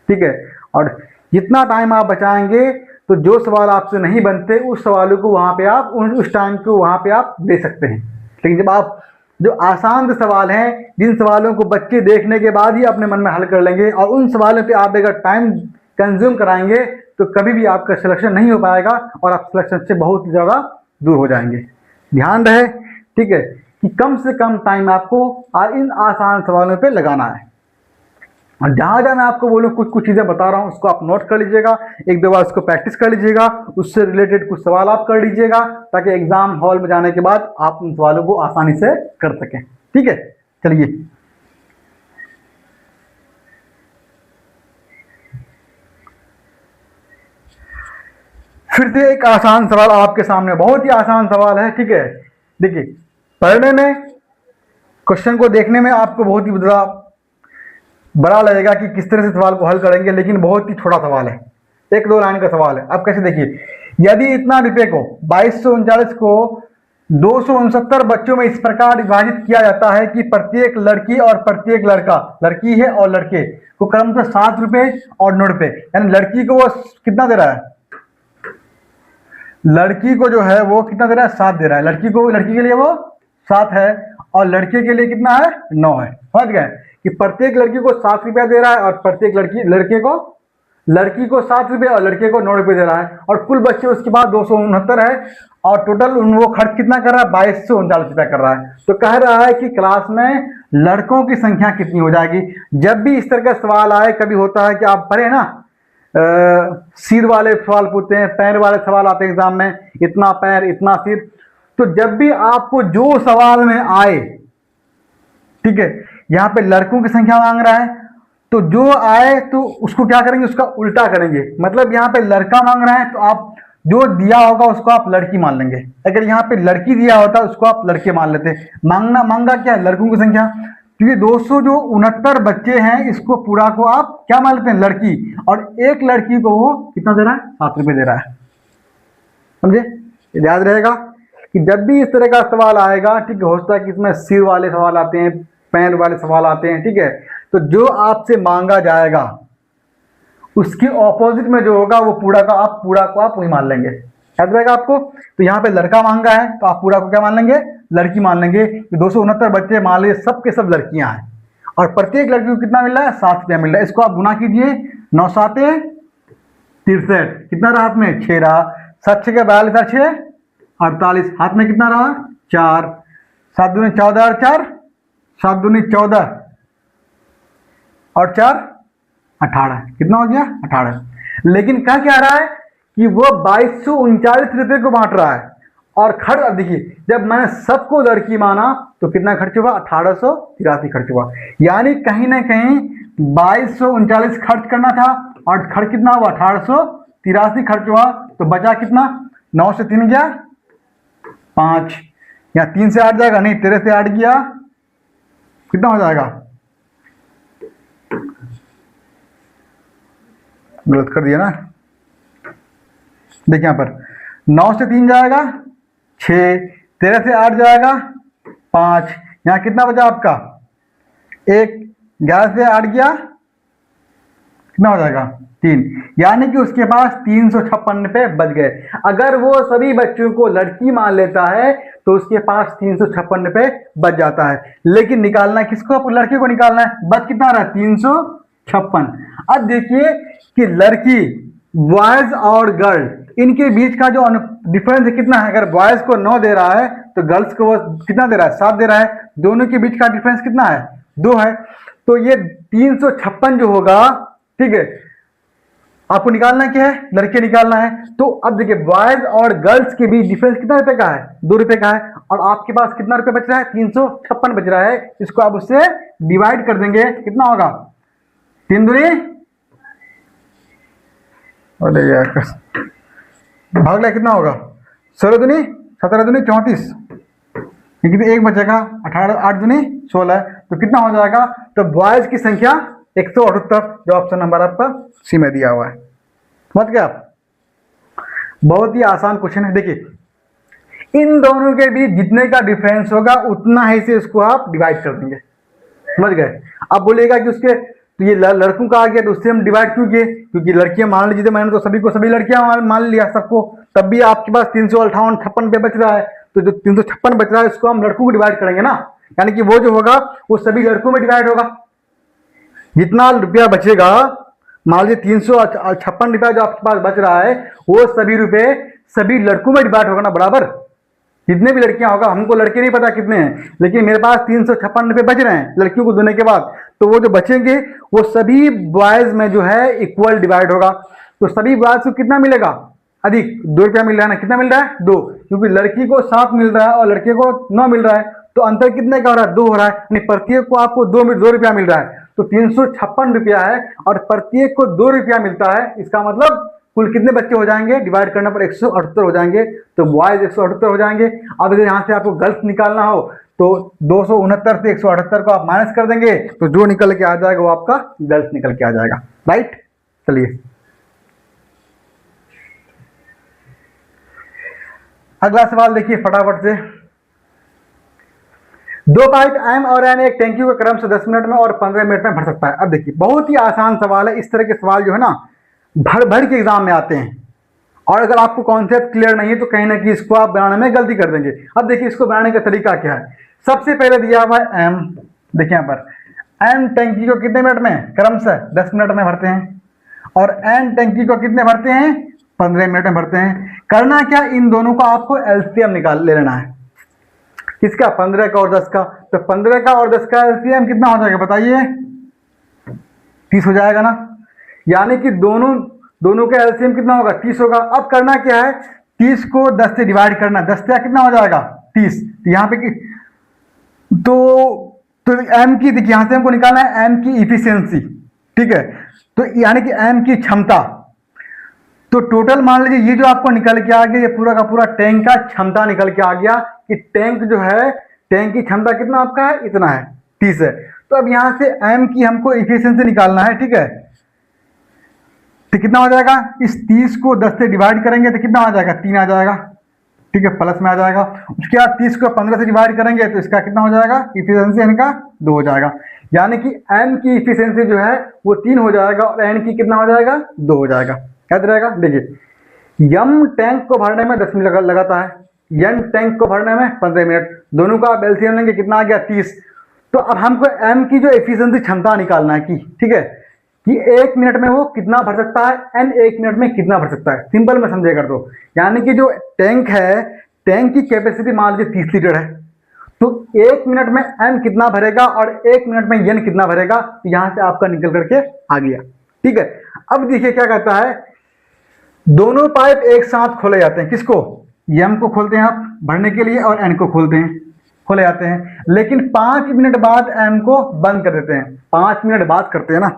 ठीक है। और जितना टाइम आप बचाएंगे तो जो सवाल आपसे नहीं बनते उस सवालों को वहाँ पे आप उस टाइम को वहाँ पे आप दे सकते हैं। लेकिन जब आप जो आसान सवाल हैं, जिन सवालों को बच्चे देखने के बाद ही अपने मन में हल कर लेंगे और उन सवालों पे आप अगर टाइम कंज्यूम कराएंगे तो कभी भी आपका सिलेक्शन नहीं हो पाएगा और आप सिलेक्शन से बहुत ही ज़्यादा दूर हो जाएंगे। ध्यान रहे, ठीक है, कि कम से कम टाइम आपको इन आसान सवालों पे लगाना है। और जहाँ जहाँ मैं आपको बोलूँ कुछ कुछ चीज़ें बता रहा हूँ उसको आप नोट कर लीजिएगा, एक दो बार उसको प्रैक्टिस कर लीजिएगा, उससे रिलेटेड कुछ सवाल आप कर लीजिएगा ताकि एग्जाम हॉल में जाने के बाद आप उन सवालों को आसानी से कर सकें, ठीक है। चलिए फिर से एक आसान सवाल आपके सामने, बहुत ही आसान सवाल है, ठीक है। देखिए पढ़ने में, क्वेश्चन को देखने में आपको बहुत ही बड़ा लगेगा कि किस तरह से सवाल को हल करेंगे, लेकिन बहुत ही छोटा सवाल है, एक दो लाइन का सवाल है। अब कैसे देखिए, यदि इतना रुपए को 2239 को 269 बच्चों में इस प्रकार विभाजित किया जाता है कि प्रत्येक लड़की और प्रत्येक लड़का, लड़की है और लड़के को क्रमशः 7 रुपए और 9 रुपए, यानी लड़की को वो कितना दे रहा है, लड़की को जो है वो कितना दे रहा है, 7 दे रहा है, लड़की को, लड़की के लिए वो 7 है और लड़के के लिए कितना है, 9 है। समझ गए कि प्रत्येक लड़की को 7 रुपया दे रहा है और प्रत्येक लड़की को 7 रुपये और लड़के को 9 रुपये दे रहा है, और कुल बच्चे उसके बाद 269 है, और टोटल वो खर्च कितना कर रहा है, 2239 रुपया कर रहा है। तो कह रहा है कि क्लास में लड़कों की संख्या कितनी हो जाएगी। जब भी इस तरह का सवाल आए, कभी होता है कि आप पढ़े ना, सिर वाले सवाल पूछते हैं, पैर वाले सवाल आते हैं एग्जाम में, इतना पैर इतना सिर, तो जब भी आपको जो सवाल में आए, ठीक है, यहाँ पे लड़कों की संख्या मांग रहा है, तो जो आए तो उसको क्या करेंगे, उसका उल्टा करेंगे। मतलब यहाँ पे लड़का मांग रहा है तो आप जो दिया होगा उसको आप लड़की मान लेंगे, अगर यहाँ पे लड़की दिया होता उसको आप लड़के मान लेते। मांगा क्या है, लड़कों की संख्या, क्योंकि 269 बच्चे हैं, इसको पूरा को आप क्या मान लेते हैं, लड़की, और एक लड़की को वो कितना दे रहा है, 7 रुपये दे रहा है। समझे, याद रहेगा कि जब भी इस तरह का सवाल आएगा, ठीक है, हो सकता है कि इसमें सिर वाले सवाल आते हैं, पैर वाले सवाल आते हैं, ठीक है, तो जो आपसे मांगा जाएगा उसके ऑपोजिट में जो होगा वो पूरा को आप वही मान लेंगे। याद रहेगा आपको। तो यहाँ पे लड़का मांगा है तो आप पूरा को क्या मान लेंगे, लड़की मान लेंगे। 269 बच्चे मान लीजिए सब के सब लड़कियां हैं, और प्रत्येक लड़की को कितना मिल रहा है, 7 रुपया मिल रहा है। इसको आप गुना कीजिए, 9 7 63, कितना रहा हाथ में, 6 रहा, 7 6 42 और 6 48, हाथ में कितना रहा, 4, 7 दूनी 14 और 4 7 दूनी 14 और 4 18, कितना हो गया, 18। लेकिन क्या कह रहा है कि वो 2239 रुपये को बांट रहा है, और खर्च, अब देखिए जब मैंने सबको लड़की माना तो कितना खर्च हुआ, 1883 खर्च हुआ। यानी कहीं ना कहीं 2239 खर्च करना था और खर्च कितना हुआ, 1883 खर्च हुआ। तो बचा कितना, 9 से 3 गया 5, या 3 से 8 जाएगा, नहीं 13 से 8 गया, कितना हो जाएगा, गलत कर दिया ना, देखिए यहाँ पर 9 से 3 जाएगा 6, 13 से 8 जाएगा 5, यहाँ कितना बचा आपका 1, 11 से 8 गया, कितना हो जाएगा 3, यानी कि उसके पास 356 रुपये बच गए। अगर वो सभी बच्चों को लड़की मान लेता है तो उसके पास 356 रुपये बच जाता है। लेकिन निकालना किसको, लड़के को निकालना है, बच कितना रहा, 356। अब देखिए कि लड़की, बॉयज और गर्ल, इनके बीच का जो डिफरेंस कितना है, अगर बॉयज को 9 दे रहा है तो गर्ल्स को वो कितना दे रहा है, 7 दे रहा है, दोनों के बीच का डिफरेंस कितना है, 2 है। तो ये 356 जो होगा, ठीक है, आपको निकालना क्या है, लड़के निकालना है। तो अब देखिए बॉयज और गर्ल्स के बीच डिफरेंस कितना रुपए का है, 2 रुपए का है, और आपके पास कितना रुपए बच रहा है, 356 बच रहा है। इसको आप उससे डिवाइड कर देंगे, कितना होगा, 3 दूनी, अरे यार भागला कितना होगा, 16 दूनी 17 दूनी 34, क्योंकि 1 बचेगा, 18 8 दूनी 16, तो कितना हो जाएगा। तो बॉयज की संख्या 178, जो ऑप्शन नंबर आपका सी में दिया हुआ है। समझ गए आप, बहुत ही आसान क्वेश्चन है। देखिए इन दोनों के बीच जितने का डिफरेंस होगा उतना ही से इसको आप डिवाइड कर देंगे। समझ गए। अब बोलेगा कि उसके तो ये लड़कों का आ गया तो उससे हम डिवाइड क्यों किए, क्योंकि लड़कियां मान लीजिए, मैंने तो सभी को सभी लड़कियां मान लिया सबको, तब भी आपके पास 358 पे बच रहा है। तो जो 356 बच रहा है इसको हम लड़कों को डिवाइड करेंगे ना, यानी कि वो जो होगा वो सभी लड़कों में डिवाइड होगा। जितना रुपया बचेगा, मान लीजिए 356 रुपया जो आपके पास बच रहा है, वो सभी रुपए सभी लड़कों में डिवाइड होगा ना बराबर। जितने भी लड़कियां होगा, हमको लड़के नहीं पता कितने हैं, लेकिन मेरे पास 356 रुपये बच रहे हैं लड़कियों को देने के बाद, तो वो जो बचेंगे वो सभी बॉयज में जो है इक्वल डिवाइड होगा। तो सभी बॉयज को कितना मिलेगा, अधिक 2 रुपया मिल रहा है ना, कितना मिल रहा है 2, क्योंकि लड़की को 7 मिल रहा है और लड़के को 9 मिल रहा है, तो अंतर कितने का हो रहा है, 2 हो रहा है, यानी प्रत्येक को आपको 2 रुपया मिल रहा है। तो 356 रुपया है और प्रत्येक को 2 रुपया मिलता है, इसका मतलब कुल कितने बच्चे हो जाएंगे, डिवाइड करने पर 178 हो जाएंगे, तो बॉयज 178 हो जाएंगे। अब अगर यहाँ से आपको गर्ल्स निकालना हो तो 269 से 178 को आप माइनस कर देंगे, तो जो निकल के आ जाएगा वो आपका गर्ल्स निकल के आ जाएगा। राइट, चलिए अगला सवाल देखिए फटाफट से। 2 बाइट एम और एन एक टैंकी का क्रम से 10 मिनट में और 15 मिनट में भर सकता है। अब देखिए बहुत ही आसान सवाल है, इस तरह के सवाल जो है ना भर के एग्जाम में आते हैं, और अगर आपको कॉन्सेप्ट क्लियर नहीं है तो कहीं ना कहीं इसको आप बनाने में गलती कर देंगे। अब देखिए इसको बनाने का तरीका क्या है। सबसे पहले दिया हुआ है एम, देखिए यहाँ पर एम टैंकी को कितने मिनट में, क्रमशः 10 मिनट में भरते हैं, और एन टैंकी को कितने भरते हैं, 15 मिनट में भरते हैं। करना क्या, इन दोनों का आपको एलसीएम निकाल ले लेना है। किसका, 15 का और 10 का। तो 15 का और 10 का एलसीएम कितना हो जाएगा बताइए, 30 हो जाएगा ना। यानी कि दोनों का एलसीएम कितना होगा, 30 होगा। अब करना क्या है, 30 को 10 से डिवाइड करना, 10 से कितना हो जाएगा 30। तो यहाँ पे तो एम की, देखिए यहां से हमको निकालना है एम की इफिशियंसी, ठीक है, तो यानी कि एम की क्षमता। तो टोटल मान लीजिए ये जो आपको निकल के आ गया, ये पूरा का पूरा टैंक का क्षमता निकल के आ गया कि टैंक जो है, टैंक की क्षमता कितना आपका है, इतना है, 30 है। तो अब यहां से एम की हमको इफिशियंसी निकालना है, ठीक है। तो कितना हो जाएगा, इस 30 को 10 से डिवाइड करेंगे तो कितना आ जाएगा, 3 आ जाएगा, ठीक है, प्लस में आ जाएगा। उसके बाद 30 को 15 से डिवाइड करेंगे तो इसका कितना हो जाएगा, इफिशियंसी इनका 2 हो जाएगा। यानी कि एम की इफिशियंसी जो है वो 3 हो जाएगा और एन की कितना हो जाएगा, 2 हो जाएगा। क्या रहेगा, देखिए यम टैंक को भरने में 10 मिनट लगाता है, एन टैंक को भरने में 15 मिनट, दोनों का आप एलसीएम लेंगे कितना आ गया, 30। तो अब हमको एम की जो एफिशिएंसी क्षमता निकालना है कि, ठीक है, कि 1 मिनट में वो कितना भर सकता है, एन 1 मिनट में कितना भर सकता है। सिंपल में समझे कर दो, यानी कि जो टैंक है, टैंक की कैपेसिटी मान लीजिए 30 लीटर है, तो 1 मिनट में एन कितना भरेगा और 1 मिनट में एन कितना भरेगा, तो यहां से आपका निकल करके आ गया, ठीक है। अब देखिए क्या कहता है, दोनों पाइप एक साथ खोले जाते हैं, किसको, एम को खोलते हैं आप भरने के लिए और एन को खोलते हैं, खोले जाते हैं, लेकिन 5 मिनट बाद एम को बंद कर देते हैं। 5 मिनट बाद करते हैं ना,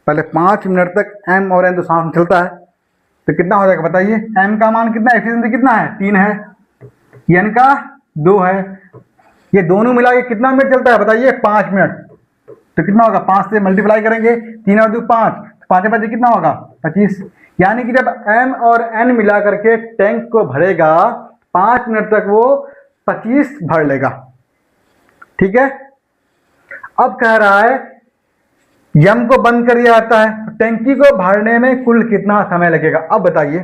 पहले 5 मिनट तक एम और एन तो साथ में चलता है, तो कितना हो जाएगा बताइए, एम का मान कितना, एफिशिएंसी कितना है, 3 है, एन का 2 है, ये दोनों मिला के कितना मिनट चलता है बताइए, 5 मिनट। तो कितना होगा, 5 से मल्टीप्लाई करेंगे, 3 और 2 5, 5 बजे कितना होगा, 25। यानी कि जब एम और एन मिला करके टैंक को भरेगा 5 मिनट तक वो 25 भर लेगा, ठीक है। अब कह रहा है यम को बंद कर दिया जाता है, तो टैंकी को भरने में कुल कितना समय लगेगा। अब बताइए,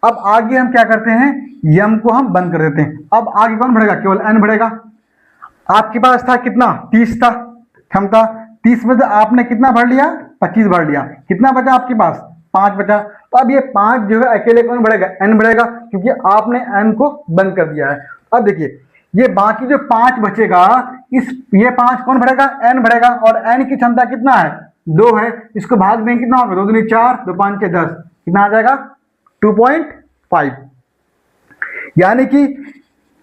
अब आगे हम क्या करते हैं, यम को हम बंद कर देते हैं। अब आगे कौन भरेगा, केवल एन भरेगा। आपके पास था कितना, 30 था क्षमता, 30 में से आपने कितना भर लिया, 25 भर लिया, कितना बचा आपके पास, 5 बचा। तो अब ये 5 जो है अकेले कौन भरेगा, एन भरेगा, क्योंकि आपने एन को बंद कर दिया है। अब देखिए ये बाकी जो 5 बचेगा, ये 5 कौन भरेगा, एन भरेगा, और एन की क्षमता कितना है, 2 है, इसको भाग दें कितना होगा, 2 दूनी 4, 2 5 10, कितना आ जाएगा 2.5। यानी कि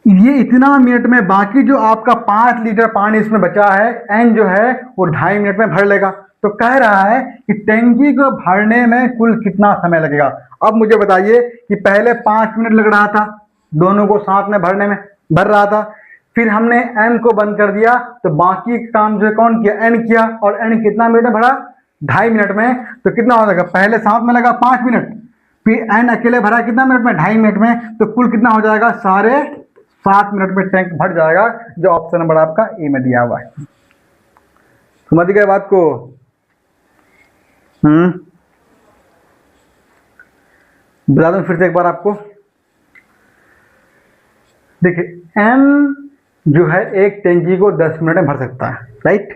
ये इतना मिनट में बाकी जो आपका 5 लीटर पानी इसमें बचा है, एन जो है वो 2.5 मिनट में भर लेगा। तो कह रहा है कि टैंकी को भरने में कुल कितना समय लगेगा। अब मुझे बताइए कि पहले 5 मिनट लग रहा था दोनों को साथ में भरने में, भर रहा था, फिर हमने एन को बंद कर दिया, तो बाकी काम जो है कौन किया, एन किया, और एन कितना मिनट में भरा, 2.5 मिनट में। तो कितना हो जाएगा, पहले साथ में लगा 5 मिनट, फिर एन अकेले भरा कितना मिनट में, 2.5 मिनट में, तो कुल कितना हो जाएगा, सारे 7 मिनट में टैंक भर जाएगा, जो ऑप्शन नंबर आपका ए में दिया हुआ है। समझ गए बात को, बता दूं फिर से एक बार आपको। देखिए एम जो है एक टैंकी को 10 मिनट में भर सकता है, राइट,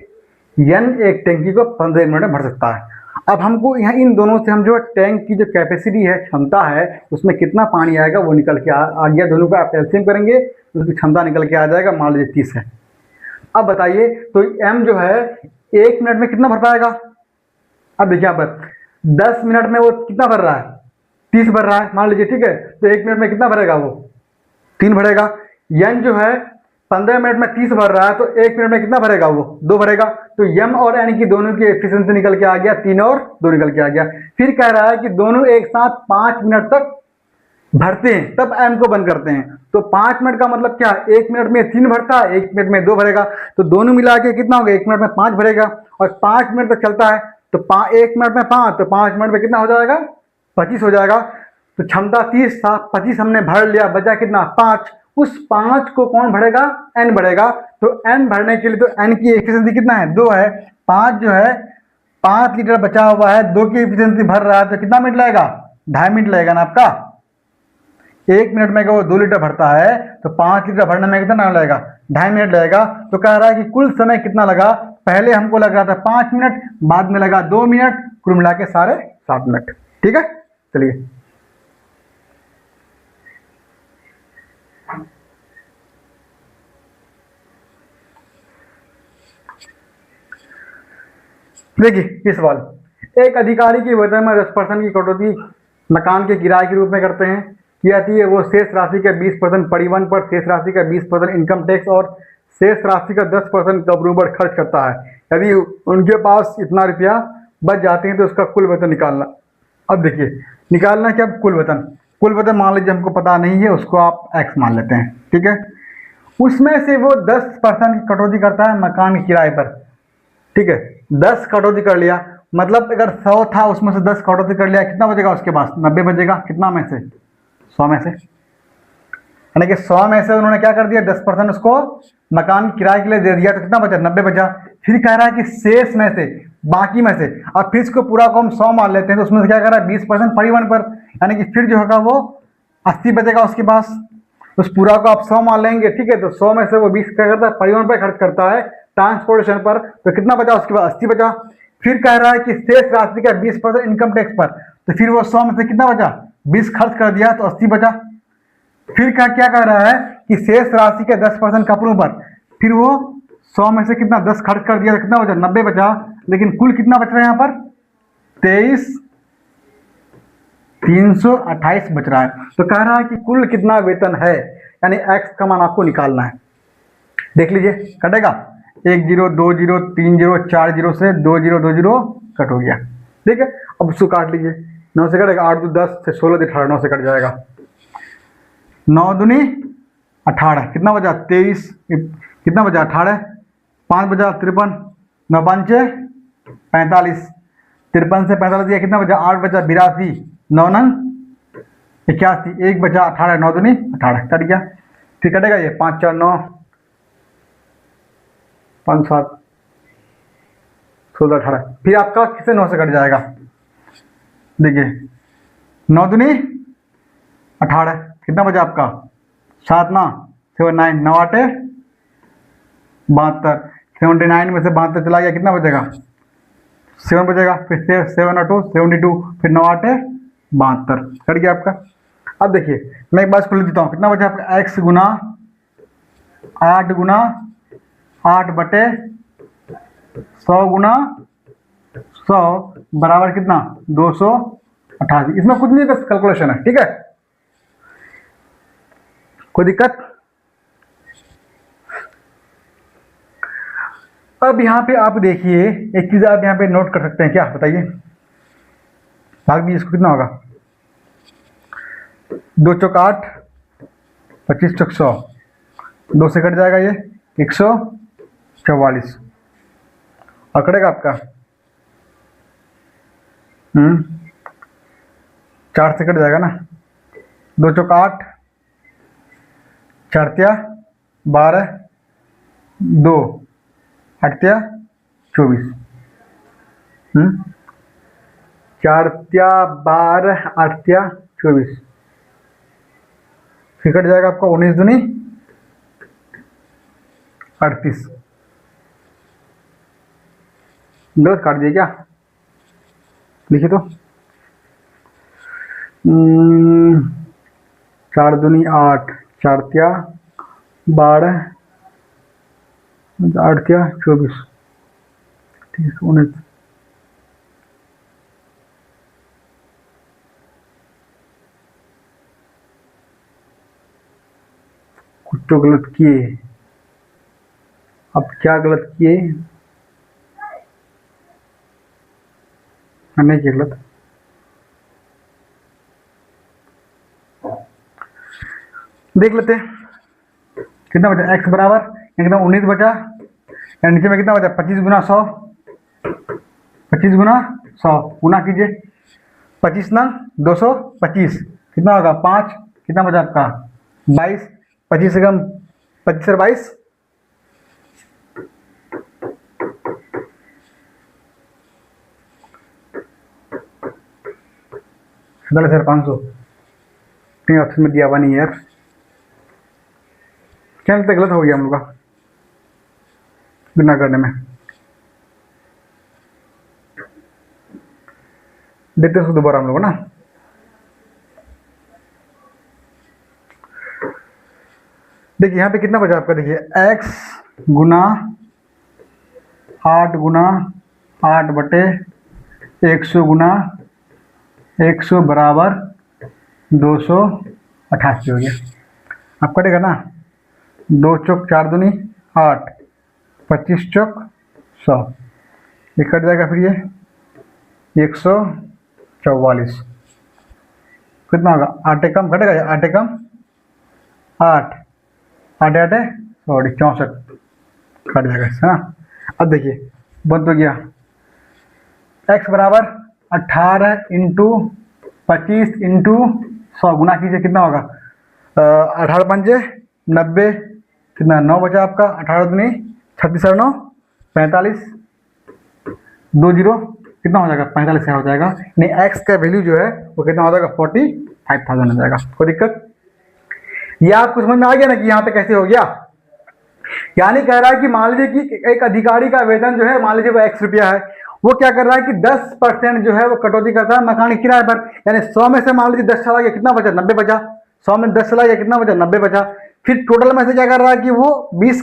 एन एक टैंकी को 15 मिनट में भर सकता है। अब हमको यहाँ इन दोनों से हम जो टैंक की जो कैपेसिटी है, क्षमता है, उसमें कितना पानी आएगा वो निकल के आ गया। दोनों का आप एलसीएम करेंगे तो उसकी क्षमता निकल के आ जाएगा, मान लीजिए 30 है। अब बताइए तो एम जो है 1 मिनट में कितना भर पाएगा। अब देखिए यहाँ पर 10 मिनट में वो कितना भर रहा है, 30 भर रहा है मान लीजिए, ठीक है, तो 1 मिनट में कितना भरेगा, वो 3 भरेगा। एन जो है 15 मिनट में 30 भर रहा है, तो 1 मिनट में कितना भरेगा, वो 2 भरेगा। तो एम और एन की दोनों की एफिशिएंसी निकल के आ गया, 3 और 2 निकल के आ गया। फिर कह रहा है कि दोनों एक साथ 5 मिनट तक भरते हैं, तब एम को बंद करते हैं। तो 5 मिनट का मतलब क्या, 1 मिनट में 3 भरता है, 1 मिनट में 2 भरेगा, तो दोनों मिला के कितना होगा, 1 मिनट में 5 भरेगा, और 5 मिनट तक चलता है, तो 1 मिनट में 5, तो 5 मिनट में कितना हो जाएगा, 25 हो जाएगा। तो क्षमता 30 था, 25 हमने भर लिया, बचा कितना, 5। उस 5 को कौन भरेगा, एन भरेगा। तो एन भरने के लिए तो एन की एफिशिएंसी कितना है, 2 है, 5 जो है 5 लीटर बचा हुआ है, 2 की एफिशिएंसी भर रहा है, तो कितना मिनट लगेगा, 2.5 मिनट लगेगा ना आपका। 1 मिनट में वो 2 लीटर भरता है, तो 5 लीटर भरने में कितना लगेगा, 2.5 मिनट लगेगा। तो कह रहा है कि कुल समय कितना लगा, पहले हमको लग रहा था 5 मिनट, बाद में लगा 2 मिनट, कुल मिला के सारे 7 मिनट। ठीक है, चलिए देखिए ये सवाल, एक अधिकारी की वेतन में 10% की कटौती मकान के किराए के रूप में करते हैं की जाती है। वो शेष राशि का 20% परिवहन पर, शेष राशि का 20% इनकम टैक्स और शेष राशि का 10% कपड़ों पर खर्च करता है। यदि उनके पास इतना रुपया बच जाते हैं तो उसका कुल वेतन निकालना। अब देखिए निकालना क्या, कुल वेतन, कुल वेतन मान लीजिए हमको पता नहीं है, उसको आप एक्स मान लेते हैं। ठीक है, उसमें से वो 10% की कटौती करता है मकान के किराए पर। ठीक है, 10 कटौती कर लिया, मतलब अगर 100 था उसमें से 10 कटौती कर लिया, कितना बचेगा उसके पास? 90 बचेगा। कितना में से? 100 में से। यानी कि 100 में से उन्होंने क्या कर दिया, 10% उसको मकान किराए के लिए दे दिया, तो कितना बचा? 90 बचा। फिर कह रहा है कि शेष में से, बाकी में से, अब फिर इसको पूरा को हम 100 मान लेते हैं, तो उसमें से क्या कर रहा है, 20% परिवहन पर, यानी कि फिर जो होगा वो 80 बचेगा उसके पास। उस पूरा को आप 100 मान लेंगे। ठीक है, तो 100 में से वो 20 क्या करता है, परिवहन पर खर्च करता है, ट्रांसपोर्टेशन पर, तो कितना बचा उसके पास? 80 बचा। फिर कह रहा है कि शेष राशि का 20% इनकम टैक्स पर, तो फिर वो 100 में से कितना बचा? 20 खर्च कर दिया तो 80 बचा। फिर क्या कह रहा है कि शेष राशि के 10% कपड़ों पर, फिर वो 100 में से कितना 10 खर्च कर दिया तो कितना बचा? 90 बचा। लेकिन कुल कितना बच रहा है यहाँ पर? 23,328 बच रहा है। तो कह रहा है कि कुल कितना वेतन है, यानी एक्स का मान आपको निकालना है। देख लीजिए कटेगा, 1 0 2 0 3 0 4 0 से 2 0 2 0 कट हो गया। ठीक है, अब उसको काट लीजिए, 9 से कटेगा, 8 2 10 से 16 2 18, 9 से कट जाएगा। 9 दूनी 18, कितना बचा? 23, कितना बचा? 18, 5 बचा 53, 9 5 45, 53 से 45 दिया, कितना बचा? 8 बचा 82, 9 9 81, 1 बचा 18, 9 दूनी 18, कट गया। फिर कटेगा ये 5 4 9 5 7 16 18, फिर आपका किसे 9 से कट जाएगा? देखिए 9 दूनी 18, कितना बचा आपका? 7 9 7 9 9 8 72, 79 में से 72 चला गया, कितना बचेगा? 7 बचेगा। फिर 7 और 2 72, फिर 9 8 72, कट गया आपका। अब देखिए मैं एक बात खुल देता हूँ, कितना बचा आपका? x गुना 8 गुना 8 बटे 100 गुना 100 बराबर कितना? 288। इसमें कुछ नहीं, बस कैलकुलेशन है। ठीक है, कोई दिक्कत? अब यहाँ पे आप देखिए एक चीज आप यहाँ पे नोट कर सकते हैं, क्या बताइए? भाग भी इसको कितना होगा? 2 चौक 8, 25 चौक 100, 2 से कट जाएगा ये 144, और कटेगा आपका 4 से कट जाएगा ना, 2 चौक 8, 4 तिया 12, 2 8 तिया 24, 4 तिया 12, 8 तिया 24, फिर कट जाएगा आपका 19 दूनी 38। गलत काट दिया क्या? लिखिए तो 4 दूनी 8, 4 तिया 12, 8 तिया 24, ठीक है 19। कुछ तो गलत किए, अब क्या गलत किए? नहीं किया गलत, देख लेते हैं कितना बचा। x बराबर एकदम 19 बचा, या नीचे में कितना बचा? 25 गुना 100, 25 गुना 100 गुना कीजिए, 25 ना 225, कितना होगा? 5, कितना बचा आपका? 22, 25 से कम 25 से 22, 47,500। नहीं ऑप्शन में दिया हुआ नहीं यार, क्या लगता है गलत हो गया हम लोग का बिना करने में? देखते हैं उसको दोबारा हम लोग ना। देखिए यहाँ पे कितना बचा आपका, देखिए x गुना 8 गुना 8 बटे 100 गुना 100 बराबर 288 हो गया। अब कटेगा ना, 2 चौक 4 दूनी 8, 25 चौक 100, ये कट जाएगा। फिर ये 144 कितना होगा, 8 कम कटेगा, 8 कम 8, 8 8 सॉरी 64 कट जाएगा, है ना। अब देखिए बंद हो गया, x बराबर 18 इंटू 25 इंटू 100 गुना कीजिए, कितना होगा 18 पंजे 90, कितना 9 बचा आपका, 18 दूनी 36 और 9 45, 2 जीरो कितना हो जाएगा 45 हो जाएगा। नहीं x का वैल्यू जो है वो कितना हो जाएगा 45,000 हो जाएगा। कोई दिक्कत, ये आपको समझ में आ गया ना कि यहाँ पे कैसे हो गया। यानी कह रहा है कि मान लीजिए कि एक अधिकारी का वेतन जो है मान लीजिए वो x रुपया है, वो क्या कर रहा है कि 10% जो है वो कटौती करता है मकान के किराए पर। यानी 100 में से मान लीजिए 10 चला गया, कितना बचा 90 बचा, 100 में 10 चला गया, कितना बचा 90 बचा। फिर टोटल में से क्या कर रहा है कि वो 20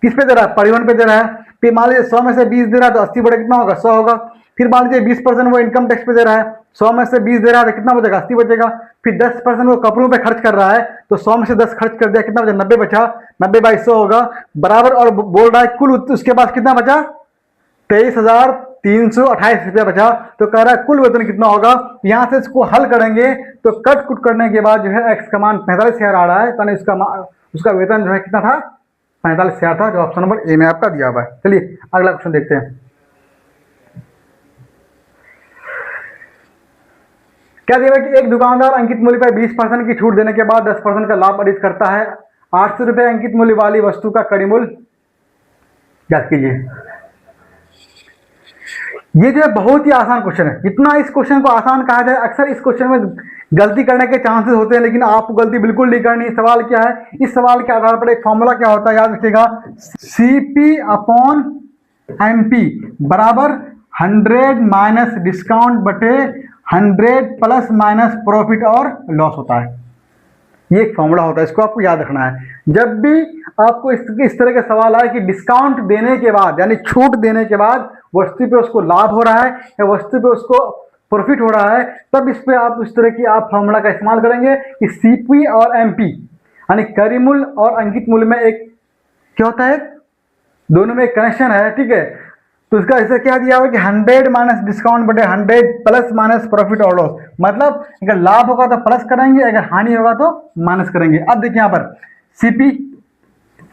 किस पे दे रहा है, परिवहन पे दे रहा है। फिर मान लीजिए 100 में से 20 दे रहा है तो 80 बड़े कितना होगा 100 होगा। फिर मान लीजिए 20% वो इनकम टैक्स पे दे रहा है, 100 में से 20 दे रहा है तो कितना बचेगा 80 बचेगा। फिर 10% वो कपड़ों पे खर्च कर रहा है तो 100 में से 10 खर्च कर दिया, कितना बचा 90 बचा, 90 बाई 100 होगा बराबर। और बोल रहा है कुल उसके पास कितना बचा 23,328 रुपया बचा। तो कह रहा है कुल वेतन कितना होगा। यहाँ से इसको हल करेंगे तो कट कुट करने के बाद जो है एक्स का मान 45,000 आ रहा है, यानी उसका वेतन जो है कितना था 45,000 था, जो ऑप्शन नंबर ए में आपका दिया हुआ है। चलिए अगला क्वेश्चन देखते हैं। क्या दिया कि एक दुकानदार अंकित मूल्य पर 20% की छूट देने के बाद 10% का लाभ अर्जित करता है। 800 रुपये अंकित मूल्य वाली वस्तु का कड़ी मूल्य याद कीजिए। ये जो है बहुत ही आसान क्वेश्चन है। जितना इस क्वेश्चन को आसान कहा जाए, अक्सर इस क्वेश्चन में गलती करने के चांसेस होते हैं, लेकिन आपको गलती बिल्कुल नहीं करनी। सवाल क्या है, इस सवाल के आधार पर एक फॉर्मूला क्या होता है याद रखिएगा, CP अपॉन MP बराबर 100 माइनस डिस्काउंट बटे 100 प्लस माइनस प्रॉफिट और लॉस होता है। ये एक फॉर्मूला होता है, इसको आपको याद रखना है। जब भी आपको इस तरह के सवाल आए कि डिस्काउंट देने के बाद यानी छूट देने के बाद वस्तु पे उसको लाभ हो रहा है या वस्तु पे उसको प्रॉफिट हो रहा है, तब इस पे आप इस तरह की आप फॉर्मूला का इस्तेमाल करेंगे कि CP और MP यानी कड़ी मूल्य और अंकित मूल्य में एक क्या होता है, दोनों में एक कनेक्शन है, ठीक है। तो इसका ऐसा क्या दिया हुआ कि 100 माइनस डिस्काउंट बटे 100 प्लस माइनस प्रॉफिट और लॉस, मतलब अगर लाभ होगा तो प्लस करेंगे, अगर हानि होगा तो माइनस करेंगे। अब देखिए यहाँ पर CP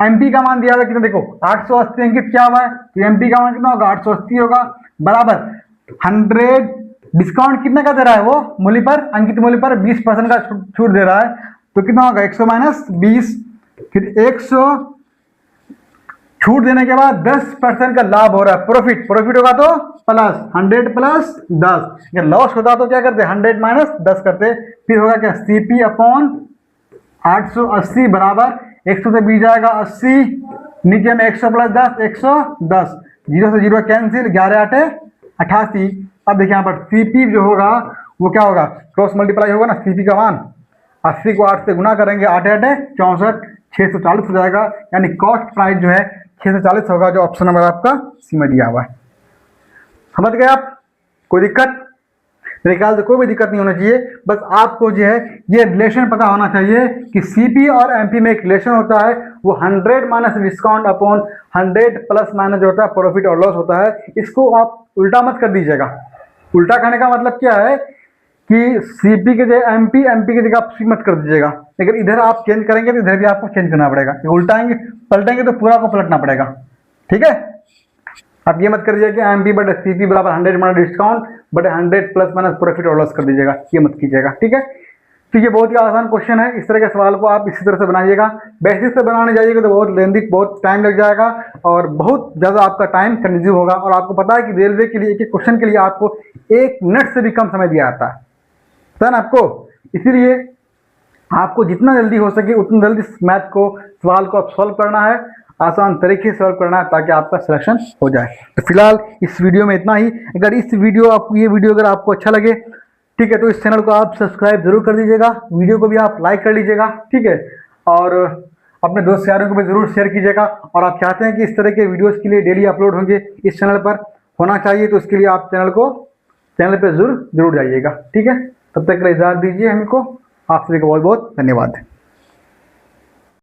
MP का मान दिया हुआ कितना, देखो 880 अंकित क्या हुआ है तो MP का मान कितना होगा 880 होगा बराबर 100 डिस्काउंट कितने का दे रहा है वो मूल्य पर, अंकित मूल्य पर 20% का छूट दे रहा है तो कितना होगा 100 माइनस 20, फिर 100 छूट देने के बाद 10% का लाभ हो रहा है, प्रॉफिट होगा तो प्लस 100 प्लस 10, अगर लॉस होता तो क्या करते 100 माइनस 10 करते। फिर होगा क्या CP अपॉन 880 बराबर 100 से 20 जाएगा 80, नीचे में 100 प्लस 10 110, 0 से 0 कैंसिल, 11 8 88। अब देखिए यहाँ पर CP जो होगा वो क्या होगा, क्रॉस मल्टीप्लाई होगा ना, CP का मान 80 को 8 से गुना करेंगे, 8 8 64, 640 हो जाएगा, यानी कॉस्ट प्राइस जो है 640 होगा, जो ऑप्शन नंबर आपका सी में दिया हुआ है। समझ गए आप, कोई दिक्कत मेरे ख्याल से कोई भी दिक्कत नहीं होना चाहिए, बस आपको जो है ये रिलेशन पता होना चाहिए कि CP और MP में एक रिलेशन होता है, वो 100 minus discount upon 100 plus minus जो होता है प्रॉफिट और लॉस होता है। इसको आप उल्टा मत कर दीजिएगा। उल्टा करने का मतलब क्या है कि CP के जगह MP की जगह आप C मत कर दीजिएगा। अगर इधर आप चेंज करेंगे तो इधर भी आपको चेंज करना पड़ेगा, उल्टाएंगे पलटेंगे तो पूरा को पलटना पड़ेगा, ठीक है। आप ये मत कर दीजिए कि MP बटे CP बराबर 100 माइनस डिस्काउंट बटे 100 प्लस माइनस प्रॉफिट और लॉस कर दीजिएगा, ये मत कीजिएगा, ठीक है। तो ये बहुत ही आसान क्वेश्चन है। इस तरह के सवाल को आप इसी तरह से बनाइएगा। बेसिस से बनाने जाइएगा तो बहुत लेंदी, बहुत टाइम लग जाएगा और बहुत ज़्यादा आपका टाइम कंज्यूम होगा। और आपको पता है कि रेलवे के लिए एक क्वेश्चन के लिए आपको 1 मिनट से भी कम समय दिया जाता है ना आपको। इसीलिए आपको जितना जल्दी हो सके उतना जल्दी मैथ को सवाल को आप सॉल्व करना है आसान तरीके से सॉल्व करना है ताकि आपका सिलेक्शन हो जाए। तो फिलहाल इस वीडियो में इतना ही। अगर इस वीडियो ये वीडियो अगर आपको अच्छा लगे, ठीक है, तो इस चैनल को आप सब्सक्राइब जरूर कर दीजिएगा, वीडियो को भी आप लाइक कर लीजिएगा, ठीक है, और अपने दोस्त यारों को भी जरूर शेयर कीजिएगा। और आप चाहते हैं कि इस तरह के वीडियोस के लिए डेली अपलोड होंगे इस चैनल पर होना चाहिए, तो उसके लिए आप चैनल पे जरूर जाइएगा, ठीक है। तब तक के लिए इजाज़त दीजिए हमको। आप सभी को बहुत बहुत धन्यवाद।